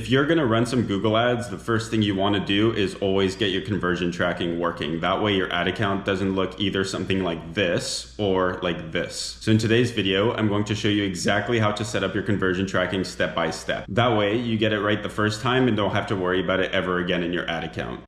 If you're gonna run some Google ads, the first thing you wanna do is always get your conversion tracking working. That way your ad account doesn't look either something like this or like this. So in today's video, I'm going to show you exactly how to set up your conversion tracking step by step. That way you get it right the first time and don't have to worry about it ever again in your ad account.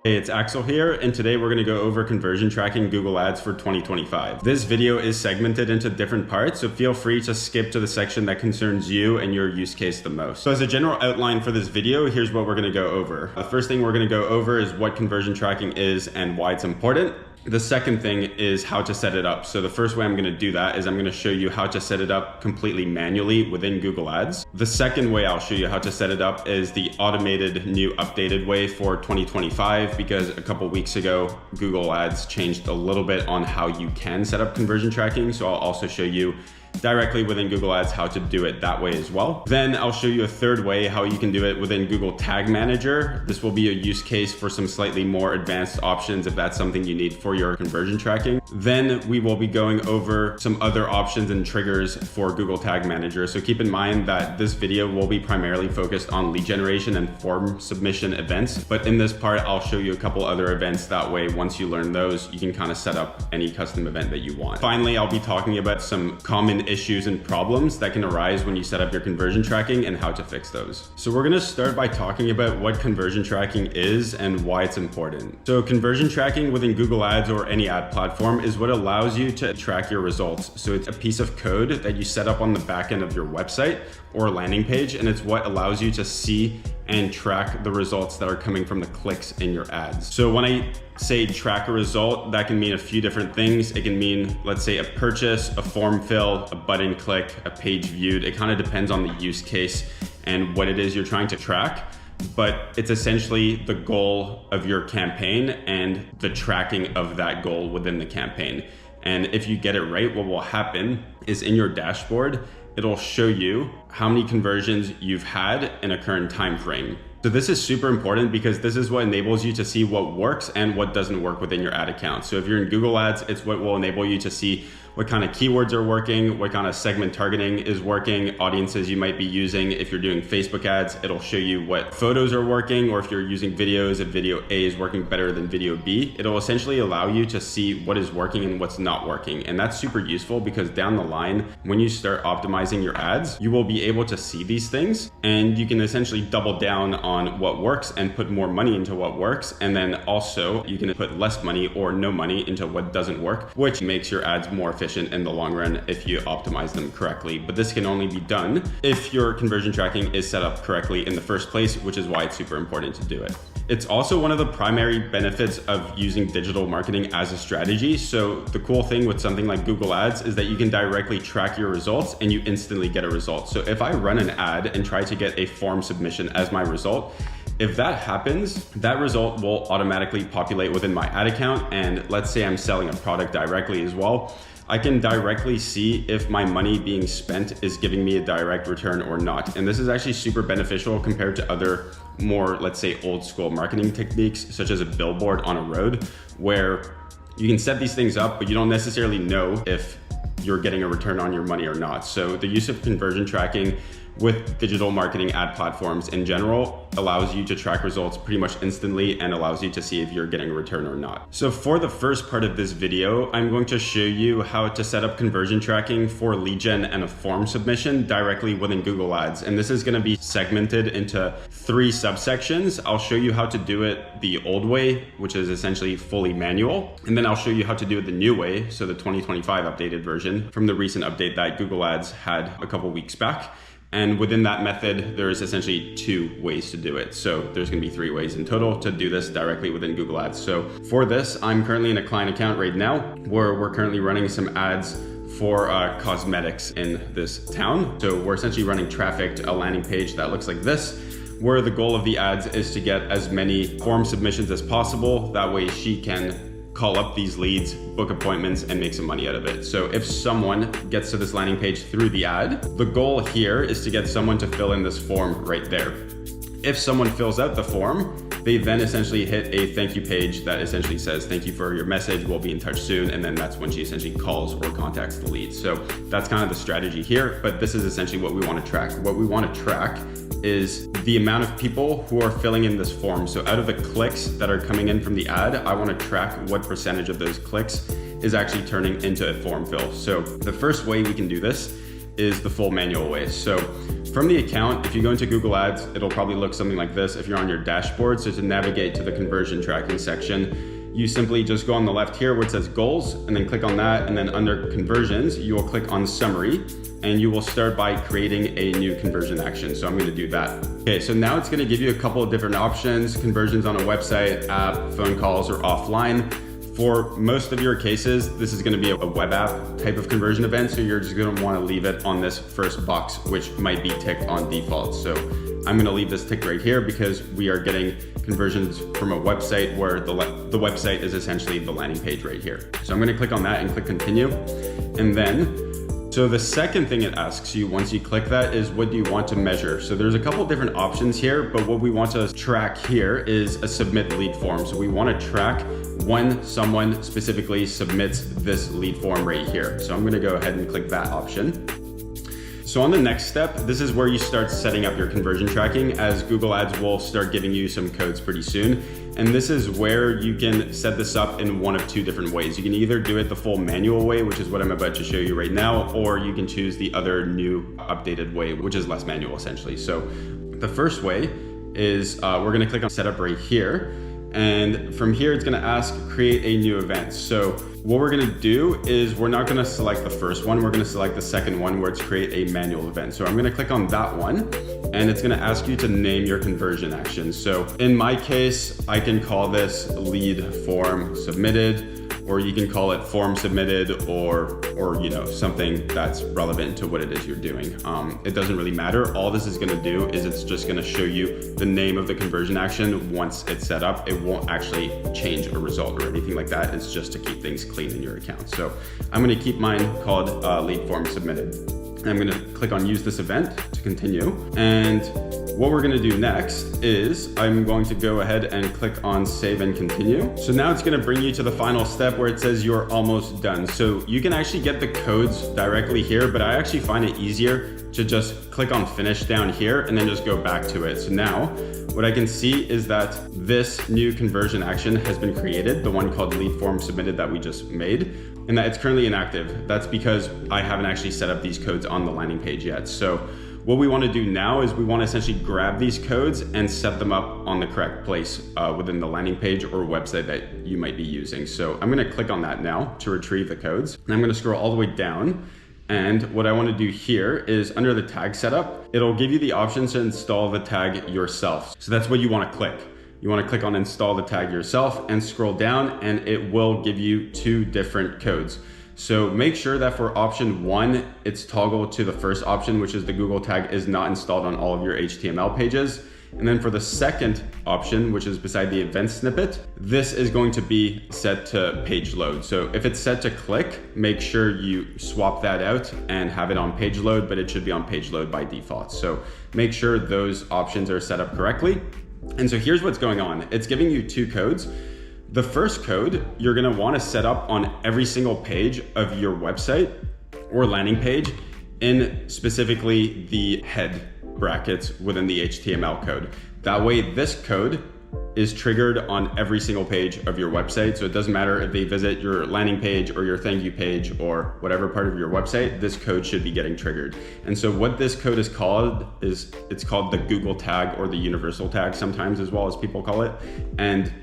Hey, it's Axel here, and today we're going to go over conversion tracking Google Ads for 2025. This video is segmented into different parts, so feel free to skip to the section that concerns you and your use case the most. So as a general outline for this video, here's what we're going to go over. The first thing we're going to go over is what conversion tracking is and why it's important. The second thing is how to set it up. So the first way I'm going to do that is I'm going to show you how to set it up completely manually within Google Ads. The second way I'll show you how to set it up is the automated new updated way for 2025, because a couple weeks ago, Google Ads changed a little bit on how you can set up conversion tracking. So I'll also show you directly within Google Ads how to do it that way as well. Then I'll show you a third way how you can do it within Google Tag Manager. This will be a use case for some slightly more advanced options if that's something you need for your conversion tracking. Then we will be going over some other options and triggers for Google Tag Manager. So keep in mind that this video will be primarily focused on lead generation and form submission events. But in this part, I'll show you a couple other events. That way, once you learn those, you can kind of set up any custom event that you want. Finally, I'll be talking about some common issues and problems that can arise when you set up your conversion tracking and how to fix those. So we're gonna start by talking about what conversion tracking is and why it's important. So conversion tracking within Google Ads or any ad platform is what allows you to track your results. So it's a piece of code that you set up on the back end of your website or landing page, and it's what allows you to see and track the results that are coming from the clicks in your ads. So when I say track a result, that can mean a few different things. It can mean, let's say, a purchase, a form fill, a button click, a page viewed. It kind of depends on the use case and what it is you're trying to track. But it's essentially the goal of your campaign and the tracking of that goal within the campaign. And if you get it right, what will happen is in your dashboard, it'll show you how many conversions you've had in a current time frame. So this is super important because this is what enables you to see what works and what doesn't work within your ad account. So if you're in Google Ads, it's what will enable you to see what kind of keywords are working, what kind of segment targeting is working, audiences you might be using. If you're doing Facebook ads, it'll show you what photos are working, or if you're using videos, if video A is working better than video B. It'll essentially allow you to see what is working and what's not working. And that's super useful because down the line, when you start optimizing your ads, you will be able to see these things and you can essentially double down on what works and put more money into what works. And then also you can put less money or no money into what doesn't work, which makes your ads more efficient in the long run if you optimize them correctly. But this can only be done if your conversion tracking is set up correctly in the first place, which is why it's super important to do it. It's also one of the primary benefits of using digital marketing as a strategy. So the cool thing with something like Google Ads is that you can directly track your results and you instantly get a result. So if I run an ad and try to get a form submission as my result, if that happens, that result will automatically populate within my ad account. And let's say I'm selling a product directly as well, I can directly see if my money being spent is giving me a direct return or not. And this is actually super beneficial compared to other more, let's say, old school marketing techniques, such as a billboard on a road, where you can set these things up, but you don't necessarily know if you're getting a return on your money or not. So the use of conversion tracking with digital marketing ad platforms in general allows you to track results pretty much instantly and allows you to see if you're getting a return or not. So for the first part of this video, I'm going to show you how to set up conversion tracking for lead gen and a form submission directly within Google Ads. And this is going to be segmented into 3 subsections. I'll show you how to do it the old way, which is essentially fully manual. And then I'll show you how to do it the new way, so the 2025 updated version from the recent update that Google Ads had a couple weeks back. And within that method, there's essentially 2 ways to do it. So there's gonna be 3 ways in total to do this directly within Google Ads. So for this, I'm currently in a client account right now where we're currently running some ads for cosmetics in this town. So we're essentially running traffic to a landing page that looks like this, where the goal of the ads is to get as many form submissions as possible. That way she can call up these leads, book appointments, and make some money out of it. So if someone gets to this landing page through the ad, the goal here is to get someone to fill in this form right there. If someone fills out the form, they then essentially hit a thank you page that essentially says, thank you for your message, we'll be in touch soon. And then that's when she essentially calls or contacts the lead. So that's kind of the strategy here, but this is essentially what we want to track. What we want to track is the amount of people who are filling in this form. So out of the clicks that are coming in from the ad, I want to track what percentage of those clicks is actually turning into a form fill. So the first way we can do this is the full manual way. So from the account, if you go into Google Ads, it'll probably look something like this if you're on your dashboard. So to navigate to the conversion tracking section, you simply just go on the left here where it says goals, and then click on that. And then under conversions, you will click on summary, and you will start by creating a new conversion action. So I'm going to do that. Okay, so now it's going to give you a couple of different options: conversions on a website, app, phone calls, or offline. For most of your cases, this is going to be a web app type of conversion event. So you're just going to want to leave it on this first box, which might be ticked on default. So I'm going to leave this ticked right here because we are getting conversions from a website where the website is essentially the landing page right here. So I'm going to click on that and click continue. And then, so the second thing it asks you once you click that is, what do you want to measure? So there's a couple different options here, but what we want to track here is a submit lead form. So we want to track when someone specifically submits this lead form right here. So I'm going to go ahead and click that option. So on the next step, this is where you start setting up your conversion tracking, as Google Ads will start giving you some codes pretty soon. And this is where you can set this up in one of two different ways. You can either do it the full manual way, which is what I'm about to show you right now, or you can choose the other new updated way, which is less manual essentially. So the first way is we're going to click on setup right here. And from here, it's going to ask create a new event. So what we're going to do is we're not going to select the first one. We're going to select the second one where it's create a manual event. So I'm going to click on that one, and it's going to ask you to name your conversion action. So in my case, I can call this lead form submitted, or you can call it form submitted, or you know, something that's relevant to what it is you're doing. It doesn't really matter. All this is going to do is it's just going to show you the name of the conversion action once it's set up. It won't actually change a result or anything like that. It's just to keep things clean in your account. So I'm going to keep mine called lead form submitted. And I'm going to click on use this event to continue. And what we're going to do next is I'm going to go ahead and click on save and continue. So now it's going to bring you to the final step where it says you're almost done. So you can actually get the codes directly here, but I actually find it easier to just click on finish down here and then just go back to it. So now what I can see is that this new conversion action has been created, the one called lead form submitted that we just made, and that it's currently inactive. That's because I haven't actually set up these codes on the landing page yet. So what we want to do now is we want to essentially grab these codes and set them up on the correct place within the landing page or website that you might be using. So I'm going to click on that now to retrieve the codes. And I'm going to scroll all the way down. And what I want to do here is under the tag setup, it'll give you the option to install the tag yourself. So that's what you want to click. You want to click on install the tag yourself and scroll down, and it will give you two different codes. So make sure that for option one, it's toggled to the first option, which is the Google tag is not installed on all of your HTML pages. And then for the second option, which is beside the event snippet, this is going to be set to page load. So if it's set to click, make sure you swap that out and have it on page load, but it should be on page load by default. So make sure those options are set up correctly. And so here's what's going on. It's giving you two codes. The first code you're going to want to set up on every single page of your website or landing page in specifically the head brackets within the HTML code. That way this code is triggered on every single page of your website. So it doesn't matter if they visit your landing page or your thank you page or whatever part of your website, this code should be getting triggered. And so what this code is called is it's called the Google tag, or the universal tag sometimes as well, as people call it. And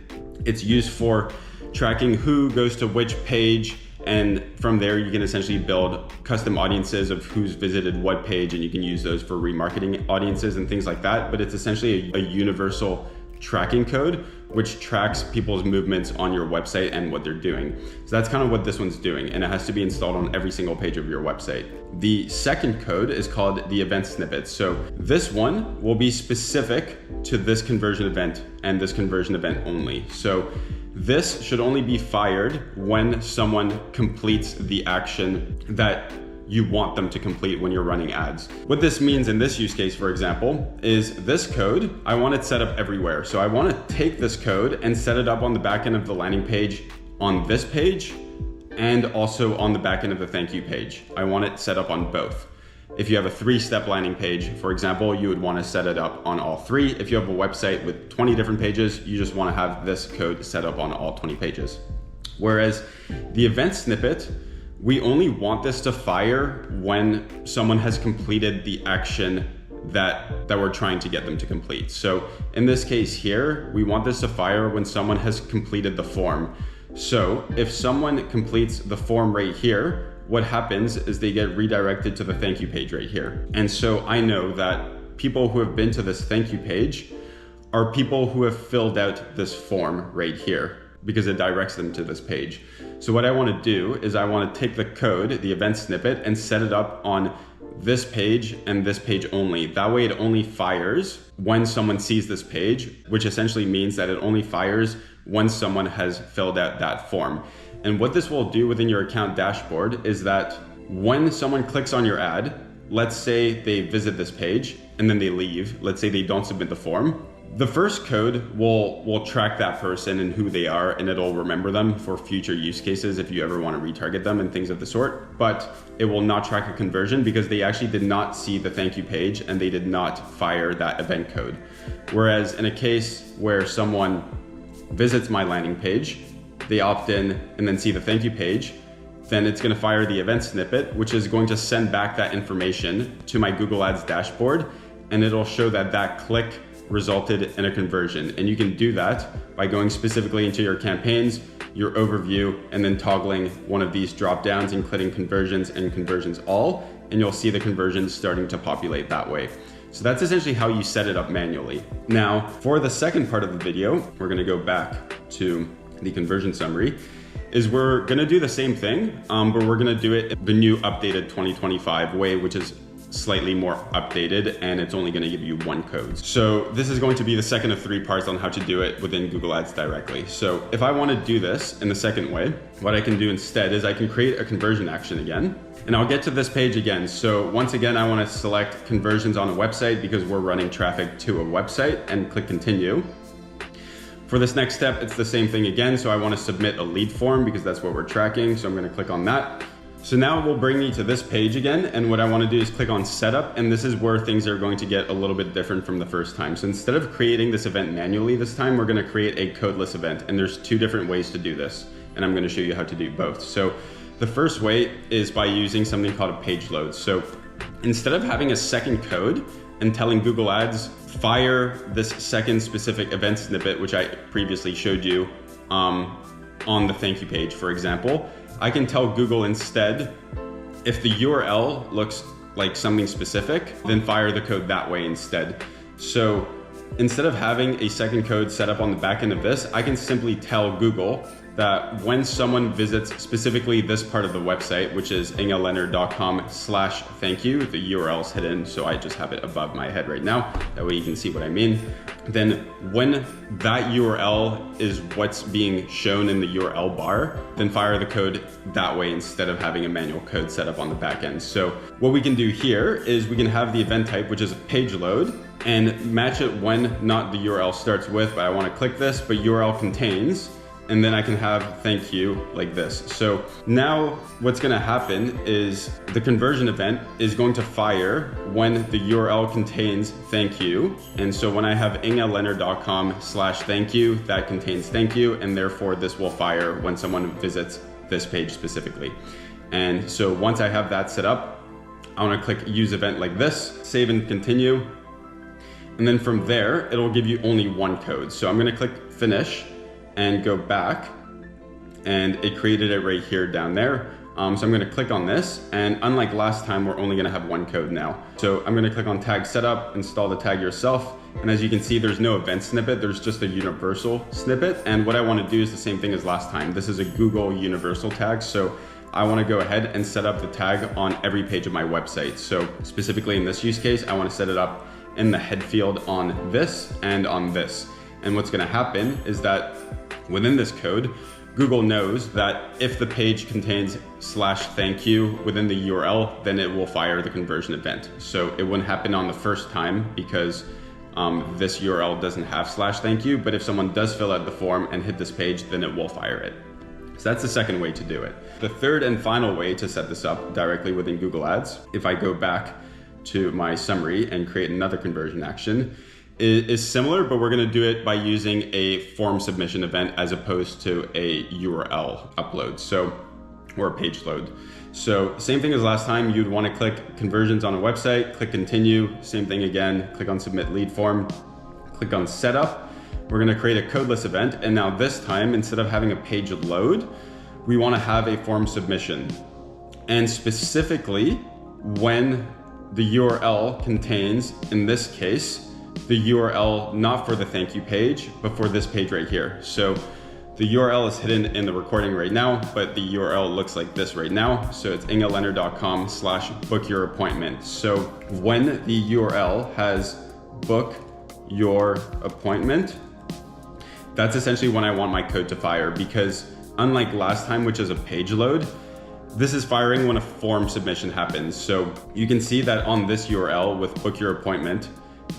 it's used for tracking who goes to which page. And from there, you can essentially build custom audiences of who's visited what page, and you can use those for remarketing audiences and things like that. But it's essentially a universal tracking code, which tracks people's movements on your website and what they're doing. So that's kind of what this one's doing, and it has to be installed on every single page of your website. The second code is called the event snippet. So this one will be specific to this conversion event and this conversion event only. So this should only be fired when someone completes the action that you want them to complete when you're running ads. What this means in this use case, for example, is this code, I want it set up everywhere. So I want to take this code and set it up on the back end of the landing page on this page and also on the back end of the thank you page. I want it set up on both. If you have a 3-step landing page, for example, you would want to set it up on all 3. If you have a website with 20 different pages, you just want to have this code set up on all 20 pages. Whereas the event snippet, we only want this to fire when someone has completed the action that we're trying to get them to complete. So in this case here, we want this to fire when someone has completed the form. So if someone completes the form right here, what happens is they get redirected to the thank you page right here. And so I know that people who have been to this thank you page are people who have filled out this form right here, because it directs them to this page. So what I want to do is I want to take the code, the event snippet, and set it up on this page and this page only. That way it only fires when someone sees this page, which essentially means that it only fires when someone has filled out that form. And what this will do within your account dashboard is that when someone clicks on your ad, let's say they visit this page and then they leave, let's say they don't submit the form, the first code will track that person and who they are, and it'll remember them for future use cases if you ever want to retarget them and things of the sort, but it will not track a conversion because they actually did not see the thank you page and they did not fire that event code. Whereas in a case where someone visits my landing page, they opt in and then see the thank you page, then it's going to fire the event snippet, which is going to send back that information to my Google Ads dashboard, and it'll show that that click resulted in a conversion. And you can do that by going specifically into your campaigns, your overview, and then toggling one of these drop downs, including conversions and conversions all, and you'll see the conversions starting to populate that way. So that's essentially how you set it up manually. Now, for the second part of the video, we're going to go back to the conversion summary, is we're going to do the same thing, but we're going to do it the new updated 2025 way, which is slightly more updated, and it's only going to give you 1 code. So this is going to be the second of 3 parts on how to do it within Google Ads directly. So if I want to do this in the second way, what I can do instead is I can create a conversion action again, and I'll get to this page again. So once again, I want to select conversions on a website because we're running traffic to a website, and click continue. For this next step, it's the same thing again. So I want to submit a lead form because that's what we're tracking. So I'm going to click on that. So now it will bring me to this page again, and what I want to do is click on setup, and this is where things are going to get a little bit different from the first time. So instead of creating this event manually this time, we're going to create a codeless event, and there's 2 different ways to do this, and I'm going to show you how to do both. So the first way is by using something called a page load. So instead of having a second code and telling Google Ads, fire this second specific event snippet, which I previously showed you on the thank you page, for example, I can tell Google instead, if the URL looks like something specific, then fire the code that way instead. So instead of having a second code set up on the back end of this, I can simply tell Google that when someone visits specifically this part of the website, which is ingalenner.com/thank-you, the URL's hidden, so I just have it above my head right now. That way you can see what I mean. Then when that URL is what's being shown in the URL bar, then fire the code that way instead of having a manual code set up on the back end. So what we can do here is we can have the event type, which is a page load, and match it when not the URL starts with, but I want to click this, but URL contains, and then I can have thank you like this. So now what's going to happen is the conversion event is going to fire when the URL contains thank you. And so when I have ingalenner.com/thank-you, that contains thank you, and therefore this will fire when someone visits this page specifically. And so once I have that set up, I want to click use event like this, save and continue. And then from there, it'll give you only 1 code. So I'm going to click finish and go back, and it created it right here down there. So I'm going to click on this, and unlike last time, we're only going to have 1 code now. So I'm going to click on tag setup, install the tag yourself, and as you can see, there's no event snippet, there's just a universal snippet. And what I want to do is the same thing as last time. This is a Google universal tag, so I want to go ahead and set up the tag on every page of my website. So specifically in this use case, I want to set it up in the head field on this and on this. And what's going to happen is that within this code, Google knows that if the page contains /thank-you within the URL, then it will fire the conversion event. So it wouldn't happen on the first time because this URL doesn't have /thank-you, but if someone does fill out the form and hit this page, then it will fire it. So that's the second way to do it. The third and final way to set this up directly within Google Ads, if I go back to my summary and create another conversion action, is similar, but we're going to do it by using a form submission event as opposed to a URL upload, or a page load. So same thing as last time, you'd want to click conversions on a website, click continue, same thing again, click on submit lead form, click on setup. We're going to create a codeless event, and now this time, instead of having a page load, we want to have a form submission. And specifically, when the URL contains, in this case, the URL not for the thank you page, but for this page right here. So the URL is hidden in the recording right now, but the URL looks like this right now. So it's ingalenner.com/book-your-appointment. So when the URL has book your appointment, that's essentially when I want my code to fire, because unlike last time, which is a page load, this is firing when a form submission happens. So you can see that on this URL with book your appointment,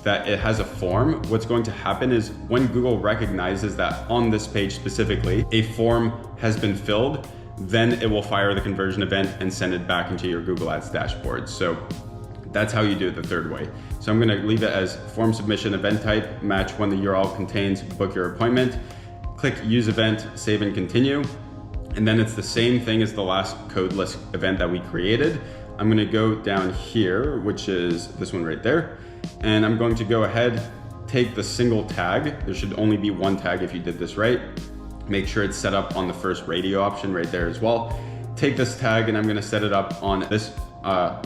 that it has a form. What's going to happen is when Google recognizes that on this page specifically, a form has been filled, then it will fire the conversion event and send it back into your Google Ads dashboard. So that's how you do it the third way. So I'm gonna leave it as form submission event type, match when the URL contains book your appointment, click use event, save and continue. And then it's the same thing as the last codeless event that we created. I'm gonna go down here, which is this one right there. And I'm going to go ahead, take the single tag. There should only be one tag if you did this right. Make sure it's set up on the first radio option right there as well. Take this tag and I'm gonna set it up on this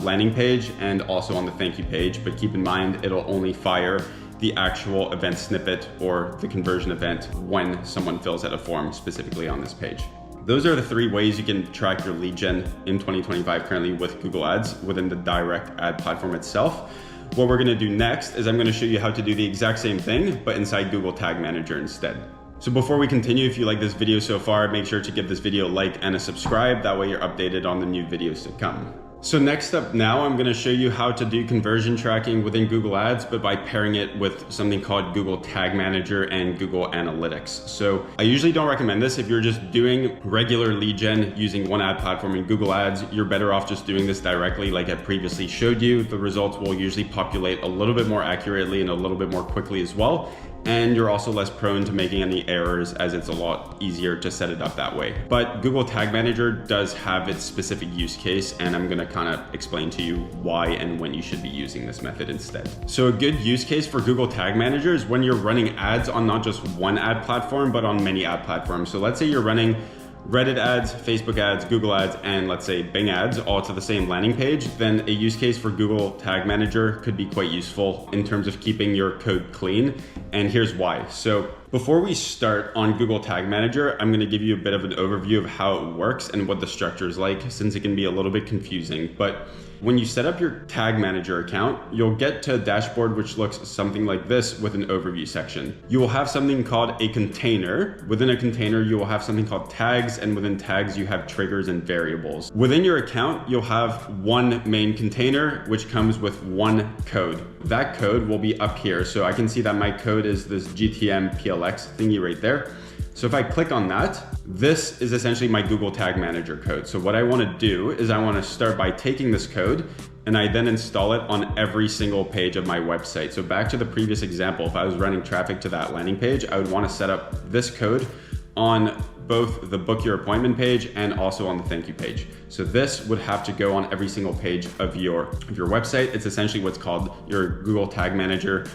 landing page and also on the thank you page, but keep in mind, it'll only fire the actual event snippet or the conversion event when someone fills out a form specifically on this page. Those are the three ways you can track your lead gen in 2025 currently with Google Ads within the direct ad platform itself. What we're gonna do next is I'm gonna show you how to do the exact same thing, but inside Google Tag Manager instead. So before we continue, if you like this video so far, make sure to give this video a like and a subscribe. That way you're updated on the new videos to come. So next up now, I'm gonna show you how to do conversion tracking within Google Ads, but by pairing it with something called Google Tag Manager and Google Analytics. So I usually don't recommend this if you're just doing regular lead gen using one ad platform in Google Ads. You're better off just doing this directly like I previously showed you. The results will usually populate a little bit more accurately and a little bit more quickly as well. And you're also less prone to making any errors as it's a lot easier to set it up that way. But Google Tag Manager does have its specific use case, and I'm gonna kind of explain to you why and when you should be using this method instead. So a good use case for Google Tag Manager is when you're running ads on not just one ad platform, but on many ad platforms. So let's say you're running Reddit ads, Facebook ads, Google ads, and let's say Bing ads all to the same landing page, then a use case for Google Tag Manager could be quite useful in terms of keeping your code clean. And here's why. So before we start on Google Tag Manager, I'm gonna give you a bit of an overview of how it works and what the structure is like, since it can be a little bit confusing. But when you set up your Tag Manager account, you'll get to a dashboard which looks something like this with an overview section. You will have something called a container. Within a container, you will have something called tags, and within tags, you have triggers and variables. Within your account, you'll have one main container, which comes with one code. That code will be up here. So I can see that my code is this GTM PLX thingy right there. So if I click on that, this is essentially my Google Tag Manager code. So what I want to do is I want to start by taking this code and I then install it on every single page of my website. So back to the previous example, if I was running traffic to that landing page, I would want to set up this code on both the book your appointment page and also on the thank you page. So this would have to go on every single page of your website. It's essentially what's called your Google Tag Manager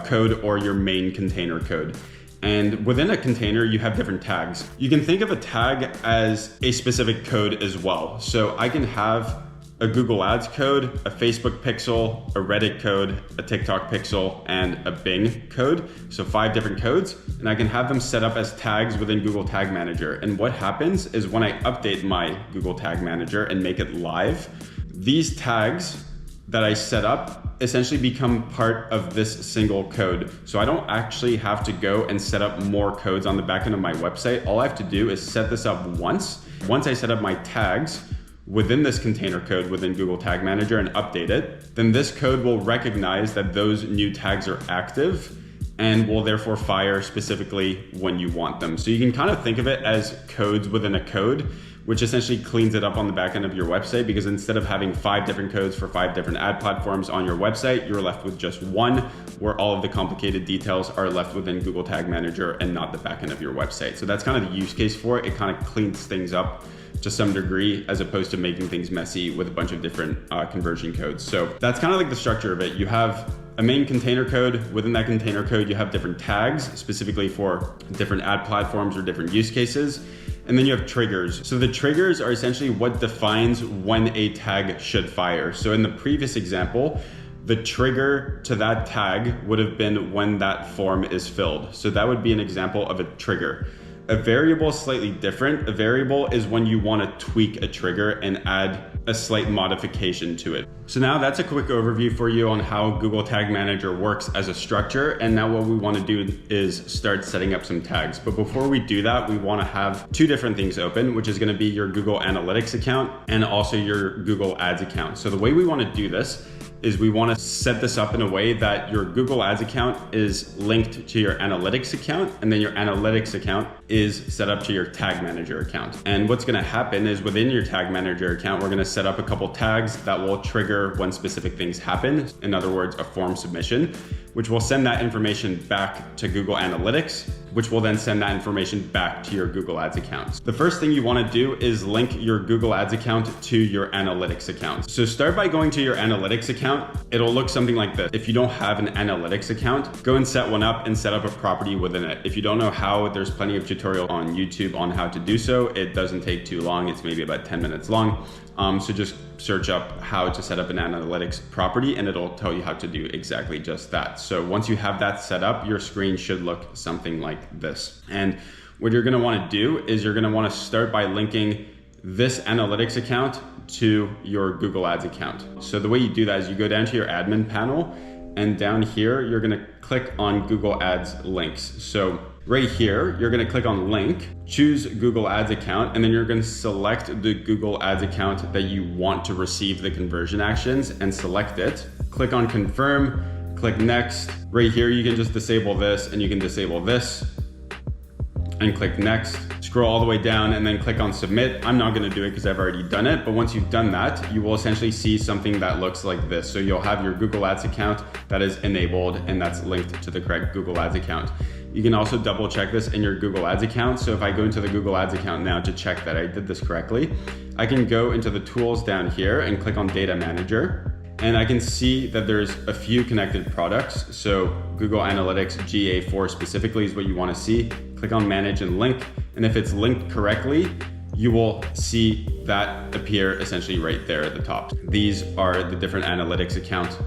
code or your main container code. And within a container, you have different tags. You can think of a tag as a specific code as well. So I can have a Google Ads code, a Facebook pixel, a Reddit code, a TikTok pixel, and a Bing code. So 5 different codes, and I can have them set up as tags within Google Tag Manager. And what happens is when I update my Google Tag Manager and make it live, these tags that I set up essentially become part of this single code. So I don't actually have to go and set up more codes on the back end of my website. All I have to do is set this up once. Once I set up my tags within this container code within Google Tag Manager and update it, then this code will recognize that those new tags are active and will therefore fire specifically when you want them. So you can kind of think of it as codes within a code, which essentially cleans it up on the back end of your website, because instead of having 5 different codes for 5 different ad platforms on your website, you're left with just one, where all of the complicated details are left within Google Tag Manager and not the back end of your website. So that's kind of the use case for it. It kind of cleans things up to some degree, as opposed to making things messy with a bunch of different conversion codes. So that's kind of like the structure of it. You have a main container code. Within that container code, you have different tags specifically for different ad platforms or different use cases. And then you have triggers. So the triggers are essentially what defines when a tag should fire. So in the previous example, the trigger to that tag would have been when that form is filled. So that would be an example of a trigger. A variable is slightly different. A variable is when you want to tweak a trigger and add a slight modification to it. So now that's a quick overview for you on how Google Tag Manager works as a structure. And now what we want to do is start setting up some tags. But before we do that, we want to have 2 different things open, which is going to be your Google Analytics account and also your Google Ads account. So the way we want to do this is we want to set this up in a way that your Google Ads account is linked to your Analytics account, and then your Analytics account is set up to your Tag Manager account. And what's going to happen is within your Tag Manager account, we're going to set up a couple tags that will trigger when specific things happen. In other words, a form submission, which will send that information back to Google Analytics, which will then send that information back to your Google Ads account. The first thing you want to do is link your Google Ads account to your Analytics account. So start by going to your Analytics account. It'll look something like this. If you don't have an Analytics account, go and set one up and set up a property within it. If you don't know how, there's plenty of tutorials on YouTube on how to do so. It doesn't take too long. It's maybe about 10 minutes long. So just search up how to set up an analytics property and it'll tell you how to do exactly just that. So once you have that set up, your screen should look something like this. And what you're going to want to do is you're going to want to start by linking this analytics account to your Google Ads account. So the way you do that is you go down to your admin panel, and down here, you're going to click on Google Ads links. So right here, you're going to click on link, choose Google Ads account, and then you're going to select the Google Ads account that you want to receive the conversion actions and select it. Click on confirm, click next. Right here, you can just disable this and you can disable this and click next. Scroll all the way down and then click on submit. I'm not going to do it because I've already done it, but once you've done that, you will essentially see something that looks like this. So you'll have your Google Ads account that is enabled and that's linked to the correct Google Ads account. You can also double check this in your Google Ads account. So if I go into the Google Ads account now to check that I did this correctly, I can go into the tools down here and click on Data Manager. And I can see that there's a few connected products. So Google Analytics GA4 specifically is what you want to see. Click on Manage and Link. And if it's linked correctly, you will see that appear essentially right there at the top. These are the different analytics accounts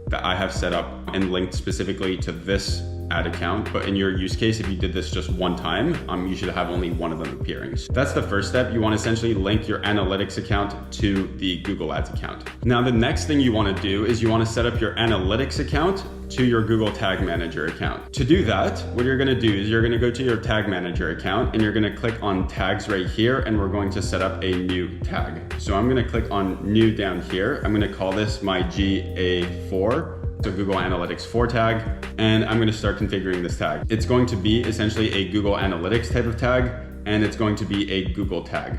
that I have set up and linked specifically to this ad account. But in your use case, if you did this just one time, you should have only one of them appearing. So that's the first step. You want to essentially link your analytics account to the Google Ads account. Now, the next thing you want to do is you want to set up your analytics account to your Google Tag Manager account. To do that, what you're going to do is you're going to go to your Tag Manager account and you're going to click on tags right here, and we're going to set up a new tag. So I'm going to click on new down here. I'm going to call this my GA4. So Google Analytics 4 tag, and I'm going to start configuring this tag. It's going to be essentially a Google Analytics type of tag, and it's going to be a Google tag.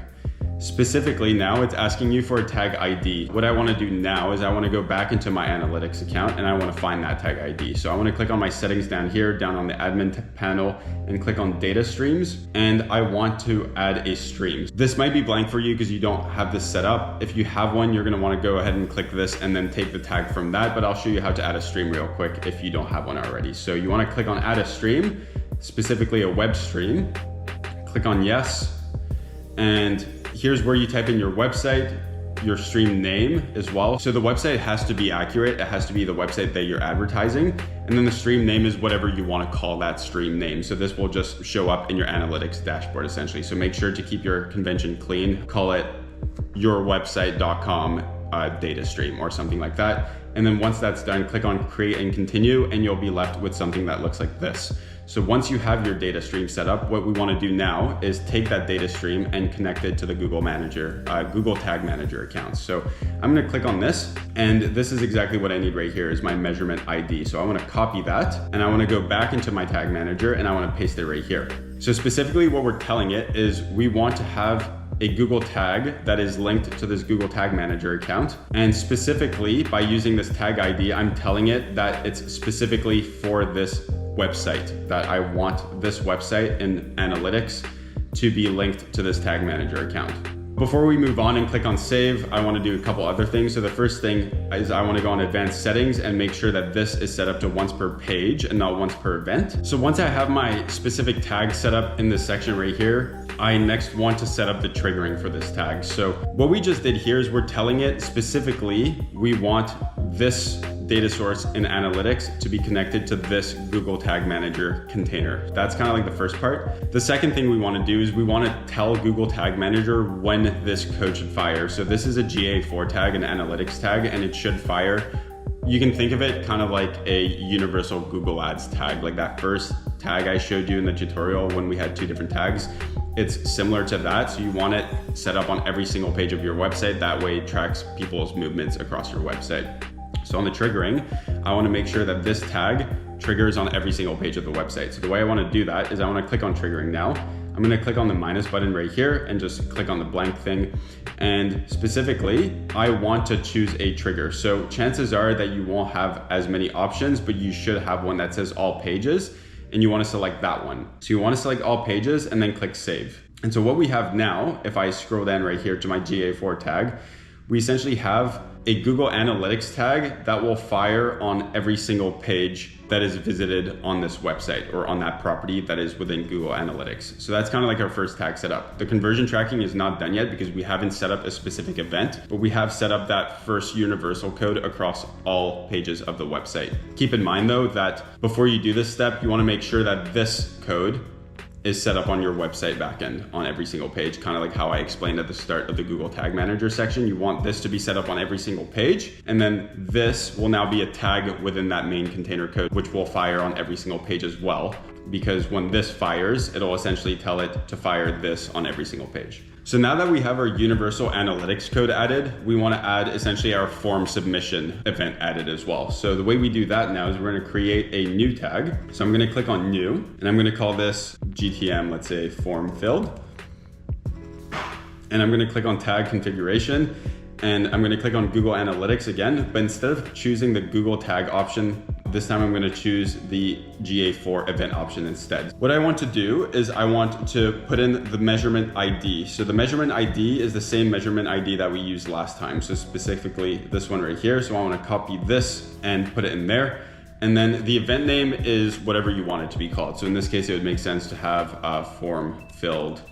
Specifically now, it's asking you for a tag ID. What I want to do now is I want to go back into my analytics account and I want to find that tag ID. So I want to click on my settings down here, down on the admin panel, and click on data streams. And I want to add a stream. This might be blank for you because you don't have this set up. If you have one, you're going to want to go ahead and click this and then take the tag from that. But I'll show you how to add a stream real quick if you don't have one already. So you want to click on add a stream, specifically a web stream. Click on yes. And here's where you type in your website, your stream name as well. So the website has to be accurate. It has to be the website that you're advertising. And then the stream name is whatever you want to call that stream name. So this will just show up in your analytics dashboard essentially. So make sure to keep your convention clean. Call it yourwebsite.com data stream or something like that. And then once that's done, click on create and continue, and you'll be left with something that looks like this. So once you have your data stream set up, what we want to do now is take that data stream and connect it to the Google Tag Manager account. So I'm going to click on this, and this is exactly what I need right here is my measurement ID. So I want to copy that, and I want to go back into my tag manager, and I want to paste it right here. So specifically what we're telling it is we want to have a Google tag that is linked to this Google Tag Manager account. And specifically by using this tag ID, I'm telling it that it's specifically for this website, that I want this website in analytics to be linked to this Tag Manager account. Before we move on and click on save, I want to do a couple other things. So the first thing is I want to go on advanced settings and make sure that this is set up to once per page and not once per event. So once I have my specific tag set up in this section right here, I next want to set up the triggering for this tag. So what we just did here is we're telling it specifically, we want this data source in analytics to be connected to this Google Tag Manager container. That's kind of like the first part. The second thing we want to do is we want to tell Google Tag Manager when this code should fire. So this is a GA4 tag, an analytics tag, and it should fire. You can think of it kind of like a universal Google Ads tag, like that first tag I showed you in the tutorial when we had two different tags. It's similar to that. So you want it set up on every single page of your website. That way it tracks people's movements across your website. So on the triggering, I want to make sure that this tag triggers on every single page of the website. So the way I want to do that is I want to click on triggering now. I'm going to click on the minus button right here and just click on the blank thing. And specifically, I want to choose a trigger. So chances are that you won't have as many options, but you should have one that says all pages, and you want to select that one. So you want to select all pages and then click save. And so what we have now, if I scroll down right here to my GA4 tag, we essentially have a Google Analytics tag that will fire on every single page that is visited on this website or on that property that is within Google Analytics. So that's kind of like our first tag setup. The conversion tracking is not done yet because we haven't set up a specific event, but we have set up that first universal code across all pages of the website. Keep in mind though that before you do this step, you want to make sure that this code is set up on your website backend on every single page, kind of like how I explained at the start of the Google Tag Manager section. You want this to be set up on every single page, and then this will now be a tag within that main container code, which will fire on every single page as well, because when this fires, it'll essentially tell it to fire this on every single page. So now that we have our universal analytics code added, we want to add essentially our form submission event added as well. So the way we do that now is we're going to create a new tag. So I'm going to click on new, and I'm going to call this GTM, let's say form filled. And I'm going to click on tag configuration, and I'm going to click on Google Analytics again, but instead of choosing the Google tag option, this time I'm going to choose the GA4 event option instead. What I want to do is I want to put in the measurement ID. So the measurement ID is the same measurement ID that we used last time. So specifically this one right here. So I want to copy this and put it in there. And then the event name is whatever you want it to be called. So in this case, it would make sense to have a form filled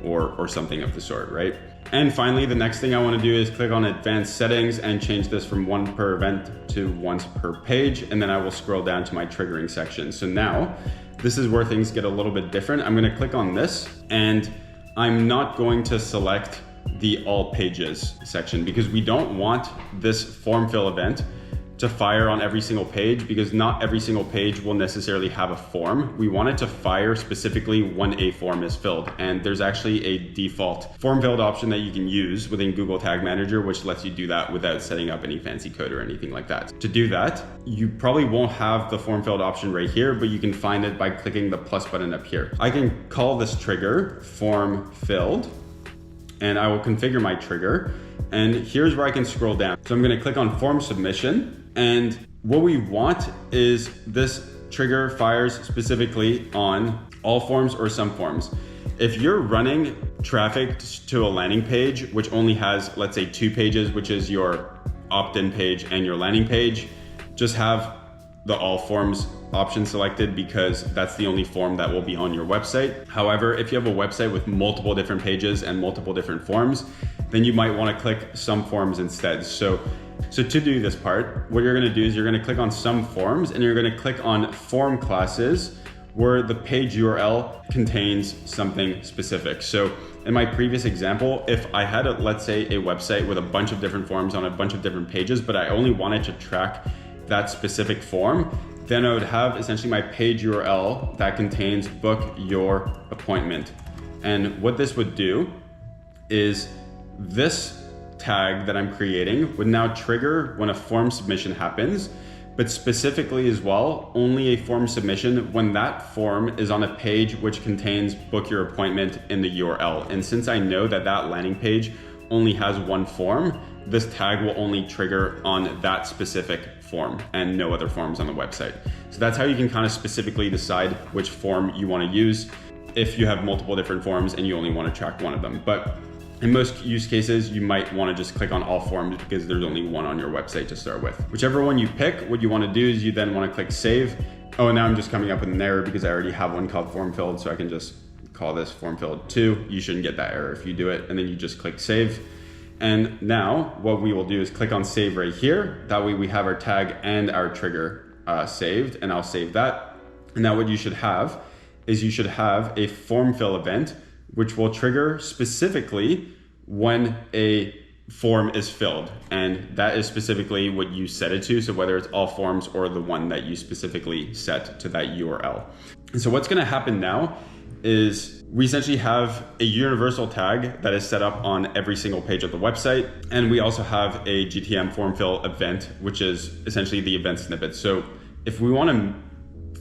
or something of the sort, right? And finally, the next thing I want to do is click on advanced settings and change this from one per event to once per page. And then I will scroll down to my triggering section. So now this is where things get a little bit different. I'm going to click on this, and I'm not going to select the all pages section because we don't want this form fill event to fire on every single page, because not every single page will necessarily have a form. We want it to fire specifically when a form is filled. And there's actually a default form filled option that you can use within Google Tag Manager, which lets you do that without setting up any fancy code or anything like that. To do that, you probably won't have the form filled option right here, but you can find it by clicking the plus button up here. I can call this trigger form filled, and I will configure my trigger. And here's where I can scroll down. So I'm going to click on form submission. And what we want is this trigger fires specifically on all forms or some forms. If you're running traffic to a landing page, which only has, let's say, 2 pages, which is your opt-in page and your landing page, just have the all forms option selected because that's the only form that will be on your website. However, if you have a website with multiple different pages and multiple different forms, then you might want to click some forms instead. So to do this part, what you're going to do is you're going to click on some forms, and you're going to click on form classes where the page URL contains something specific. So in my previous example, if I had, let's say, a website with a bunch of different forms on a bunch of different pages, but I only wanted to track that specific form, then I would have essentially my page URL that contains book your appointment. And what this would do is this tag that I'm creating would now trigger when a form submission happens, but specifically as well, only a form submission when that form is on a page which contains book your appointment in the URL. And since I know that that landing page only has one form, this tag will only trigger on that specific form and no other forms on the website. So that's how you can kind of specifically decide which form you want to use if you have multiple different forms and you only want to track one of them. But in most use cases, you might want to just click on all forms because there's only one on your website to start with. Whichever one you pick, what you want to do is you then want to click save. Oh, and now I'm just coming up with an error because I already have one called form filled, so I can just call this form filled 2. You shouldn't get that error if you do it, and then you just click save. And now what we will do is click on save right here. That way we have our tag and our trigger saved, and I'll save that. And now what you should have is you should have a form fill event, which will trigger specifically when a form is filled. And that is specifically what you set it to. So whether it's all forms or the one that you specifically set to that URL. And so what's gonna happen now is we essentially have a universal tag that is set up on every single page of the website. And we also have a GTM form fill event, which is essentially the event snippet. So if we wanna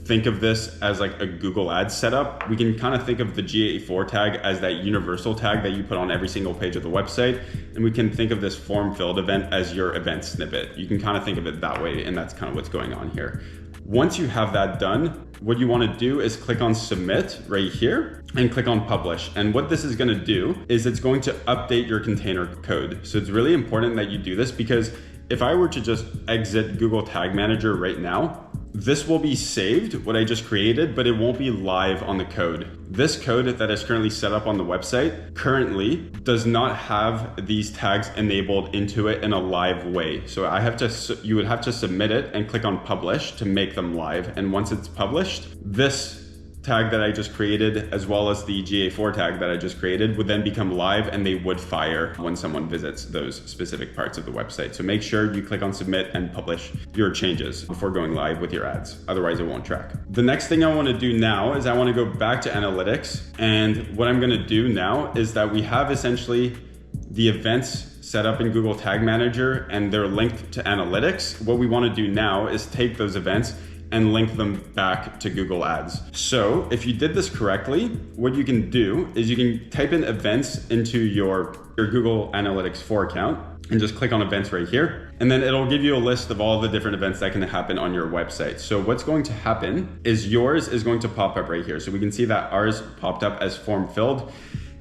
think of this as like a Google Ads setup, we can kind of think of the GA4 tag as that universal tag that you put on every single page of the website. And we can think of this form filled event as your event snippet. You can kind of think of it that way, and that's kind of what's going on here. Once you have that done, what you want to do is click on submit right here and click on publish. And what this is going to do is it's going to update your container code. So it's really important that you do this, because if I were to just exit Google Tag Manager right now, this will be saved, what I just created, but it won't be live on the code. This code that is currently set up on the website currently does not have these tags enabled into it in a live way. So you would have to submit it and click on publish to make them live. And once it's published, this tag that I just created, as well as the GA4 tag that I just created, would then become live, and they would fire when someone visits those specific parts of the website. So make sure you click on submit and publish your changes before going live with your ads. Otherwise it won't track. The next thing I want to do now is I want to go back to analytics. And what I'm going to do now is that we have essentially the events set up in Google Tag Manager and they're linked to analytics. What we want to do now is take those events and link them back to Google Ads. So if you did this correctly, what you can do is you can type in events into your Google Analytics 4 account and just click on events right here. And then it'll give you a list of all the different events that can happen on your website. So what's going to happen is yours is going to pop up right here. So we can see that ours popped up as form filled.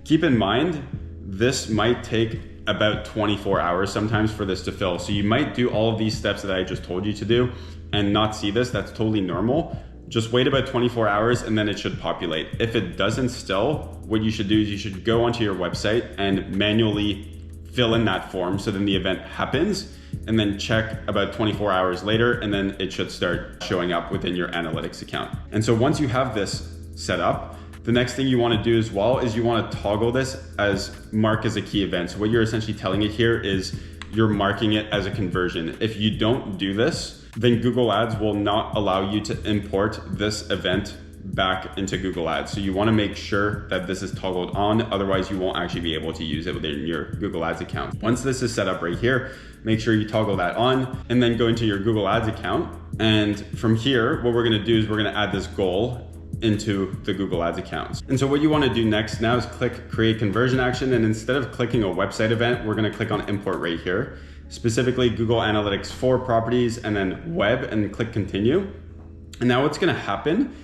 Keep in mind, this might take about 24 hours sometimes for this to fill. So you might do all of these steps that I just told you to do and not see this. That's totally normal. Just wait about 24 hours and then it should populate. If it doesn't still, what you should do is you should go onto your website and manually fill in that form. So then the event happens, and then check about 24 hours later, and then it should start showing up within your analytics account. And so once you have this set up, the next thing you want to do as well is you want to toggle this as mark as a key event. So what you're essentially telling it here is you're marking it as a conversion. If you don't do this, then Google Ads will not allow you to import this event back into Google Ads. So you want to make sure that this is toggled on, otherwise you won't actually be able to use it within your Google Ads account. Once this is set up right here, make sure you toggle that on and then go into your Google Ads account. And from here, what we're going to do is we're going to add this goal into the Google Ads accounts. And so what you want to do next now is click create conversion action. And instead of clicking a website event, we're going to click on import right here, specifically Google Analytics 4 properties, and then web, and click continue. And now what's going to happen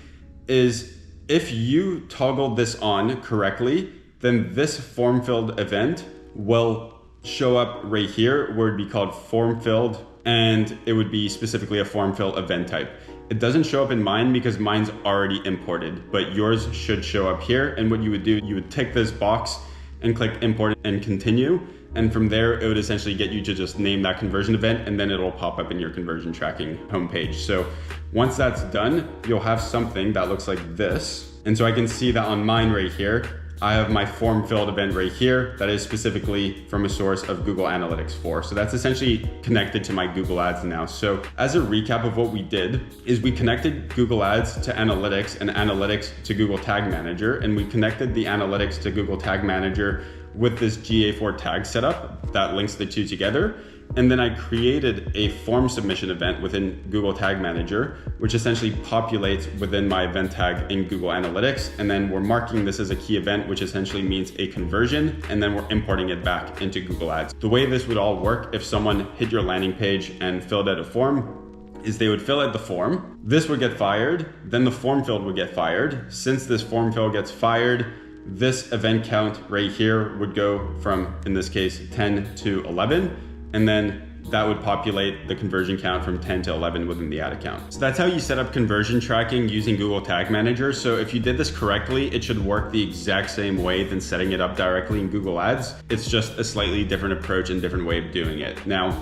is if you toggled this on correctly, then this form filled event will show up right here where it'd be called form filled, and it would be specifically a form fill event type. It doesn't show up in mine because mine's already imported, but yours should show up here. And what you would do, you would tick this box and click import and continue. And from there, it would essentially get you to just name that conversion event, and then it'll pop up in your conversion tracking homepage. So once that's done, you'll have something that looks like this. And so I can see that on mine right here, I have my form filled event right here that is specifically from a source of Google Analytics 4. So that's essentially connected to my Google Ads now. So as a recap of what we did is we connected Google Ads to Analytics and Analytics to Google Tag Manager. And we connected the Analytics to Google Tag Manager with this GA4 tag setup that links the two together. And then I created a form submission event within Google Tag Manager, which essentially populates within my event tag in Google Analytics. And then we're marking this as a key event, which essentially means a conversion. And then we're importing it back into Google Ads. The way this would all work if someone hit your landing page and filled out a form is they would fill out the form. This would get fired. Then the form filled would get fired. Since this form fill gets fired, this event count right here would go from, in this case, 10 to 11. And then that would populate the conversion count from 10 to 11 within the ad account. So that's how you set up conversion tracking using Google Tag Manager. So if you did this correctly, it should work the exact same way than setting it up directly in Google Ads. It's just a slightly different approach and different way of doing it. Now,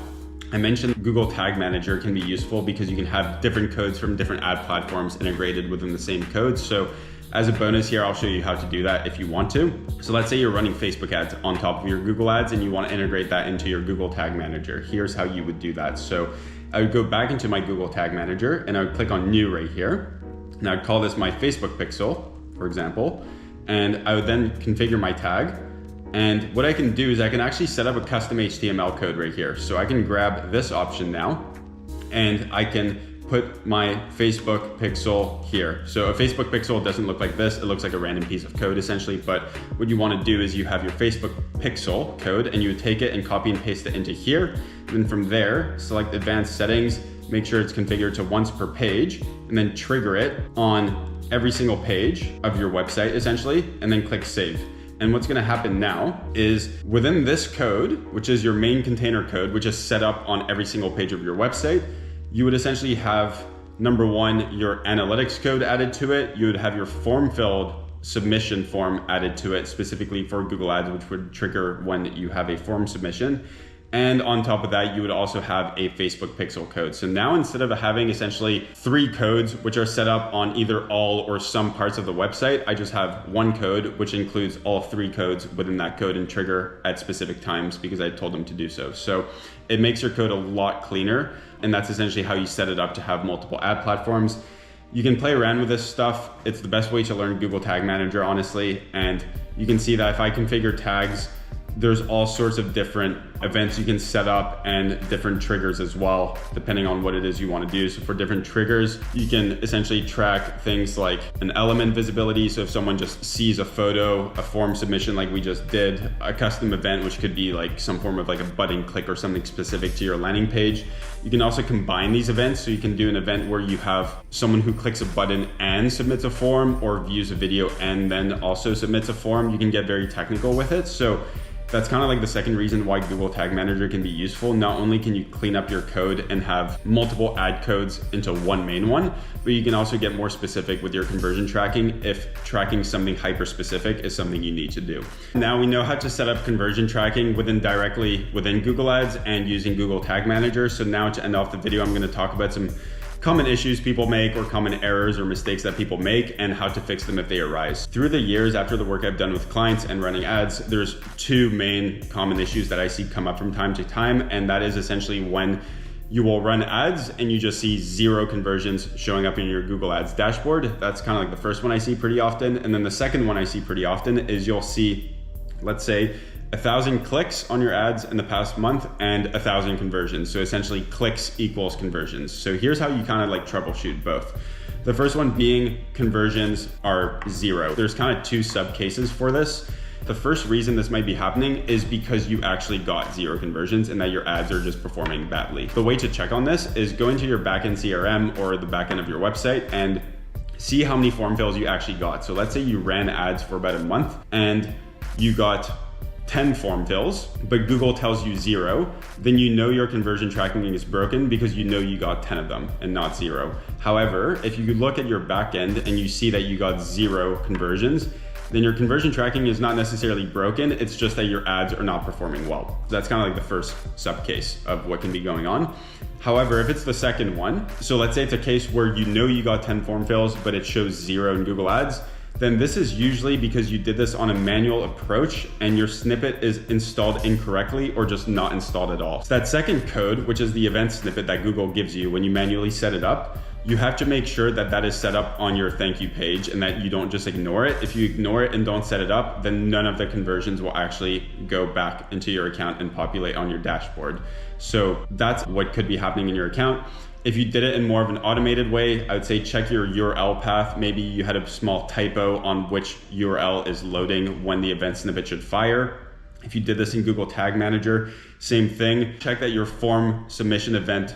I mentioned Google Tag Manager can be useful because you can have different codes from different ad platforms integrated within the same code. So as a bonus here, I'll show you how to do that if you want to. So let's say you're running Facebook ads on top of your Google Ads and you want to integrate that into your Google Tag Manager. Here's how you would do that. So I would go back into my Google Tag Manager and I would click on New right here. And I'd call this my Facebook pixel, for example. And I would then configure my tag. And what I can do is I can actually set up a custom HTML code right here. So I can grab this option now and I can put my Facebook pixel here. So a Facebook pixel doesn't look like this. It looks like a random piece of code essentially, but what you want to do is you have your Facebook pixel code and you would take it and copy and paste it into here. And then from there, select advanced settings, make sure it's configured to once per page, and then trigger it on every single page of your website essentially, and then click save. And what's gonna happen now is within this code, which is your main container code, which is set up on every single page of your website, you would essentially have, number one, your analytics code added to it. You would have your form filled submission form added to it specifically for Google Ads, which would trigger when you have a form submission. And on top of that, you would also have a Facebook pixel code. So now instead of having essentially 3 codes, which are set up on either all or some parts of the website, I just have one code, which includes all 3 codes within that code and trigger at specific times because I told them to do so. So it makes your code a lot cleaner. And that's essentially how you set it up to have multiple ad platforms. You can play around with this stuff. It's the best way to learn Google Tag Manager, honestly. And you can see that if I configure tags, there's all sorts of different events you can set up and different triggers as well, depending on what it is you want to do. So for different triggers, you can essentially track things like an element visibility. So if someone just sees a photo, a form submission like we just did, a custom event, which could be like some form of like a button click or something specific to your landing page. You can also combine these events. So you can do an event where you have someone who clicks a button and submits a form, or views a video and then also submits a form. You can get very technical with it. So that's kind of like the second reason why Google Tag Manager can be useful. Not only can you clean up your code and have multiple ad codes into one main one, but you can also get more specific with your conversion tracking if tracking something hyper specific is something you need to do. Now we know how to set up conversion tracking directly within Google Ads and using Google Tag Manager. So now to end off the video, I'm going to talk about some common issues people make or common errors or mistakes that people make and how to fix them if they arise. Through the years after the work I've done with clients and running ads, there's 2 main common issues that I see come up from time to time, and that is essentially when you will run ads and you just see 0 conversions showing up in your Google Ads dashboard. That's kind of like the first one I see pretty often. And then the second one I see pretty often is you'll see, let's say, 1,000 clicks on your ads in the past month and 1,000 conversions. So essentially clicks equals conversions. So here's how you kind of like troubleshoot both. The first one being conversions are 0. There's kind of 2 sub cases for this. The first reason this might be happening is because you actually got 0 conversions and that your ads are just performing badly. The way to check on this is go into your backend CRM or the backend of your website and see how many form fills you actually got. So let's say you ran ads for about a month and you got 10 form fills, but Google tells you 0, then you know your conversion tracking is broken because you know you got 10 of them and not 0. However, if you look at your backend and you see that you got 0 conversions, then your conversion tracking is not necessarily broken. It's just that your ads are not performing well. That's kind of like the first sub case of what can be going on. However, if it's the second one, so let's say it's a case where you know you got 10 form fills, but it shows 0 in Google Ads, then this is usually because you did this on a manual approach and your snippet is installed incorrectly or just not installed at all. So that second code, which is the event snippet that Google gives you when you manually set it up, you have to make sure that that is set up on your thank you page and that you don't just ignore it. If you ignore it and don't set it up, then none of the conversions will actually go back into your account and populate on your dashboard. So that's what could be happening in your account. If you did it in more of an automated way, I would say check your URL path. Maybe you had a small typo on which URL is loading when the event snippet should fire. If you did this in Google Tag Manager, same thing. Check that your form submission event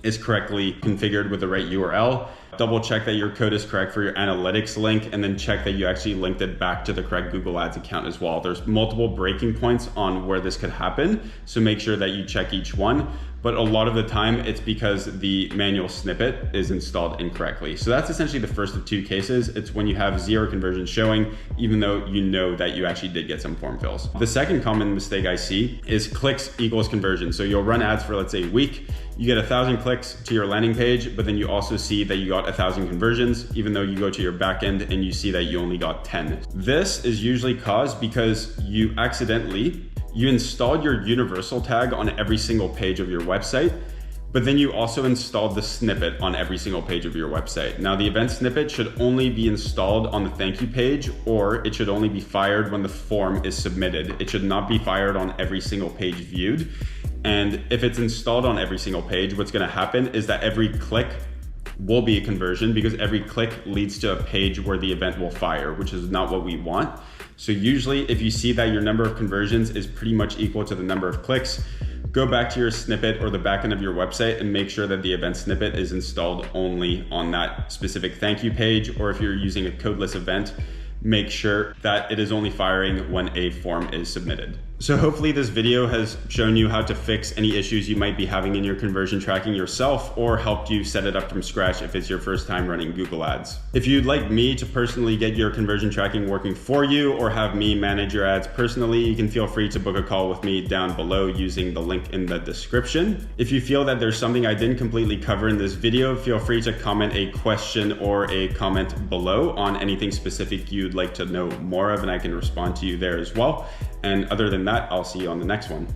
is correctly configured with the right URL. Double check that your code is correct for your analytics link, and then check that you actually linked it back to the correct Google Ads account as well. There's multiple breaking points on where this could happen, so make sure that you check each one. But a lot of the time it's because the manual snippet is installed incorrectly. So that's essentially the first of 2 cases. It's when you have 0 conversions showing, even though you know that you actually did get some form fills. The second common mistake I see is clicks equals conversion. So you'll run ads for, let's say, a week, you get 1,000 clicks to your landing page, but then you also see that you got 1,000 conversions, even though you go to your backend and you see that you only got 10. This is usually caused because you installed your universal tag on every single page of your website, but then you also installed the snippet on every single page of your website. Now the event snippet should only be installed on the thank you page, or it should only be fired when the form is submitted. It should not be fired on every single page viewed. And if it's installed on every single page, what's gonna happen is that every click will be a conversion, because every click leads to a page where the event will fire, which is not what we want. So usually if you see that your number of conversions is pretty much equal to the number of clicks, go back to your snippet or the backend of your website and make sure that the event snippet is installed only on that specific thank you page. Or if you're using a codeless event, make sure that it is only firing when a form is submitted. So hopefully this video has shown you how to fix any issues you might be having in your conversion tracking yourself, or helped you set it up from scratch if it's your first time running Google Ads. If you'd like me to personally get your conversion tracking working for you, or have me manage your ads personally, you can feel free to book a call with me down below using the link in the description. If you feel that there's something I didn't completely cover in this video, feel free to comment a question or a comment below on anything specific you'd like to know more of, and I can respond to you there as well. And other than that, I'll see you on the next one.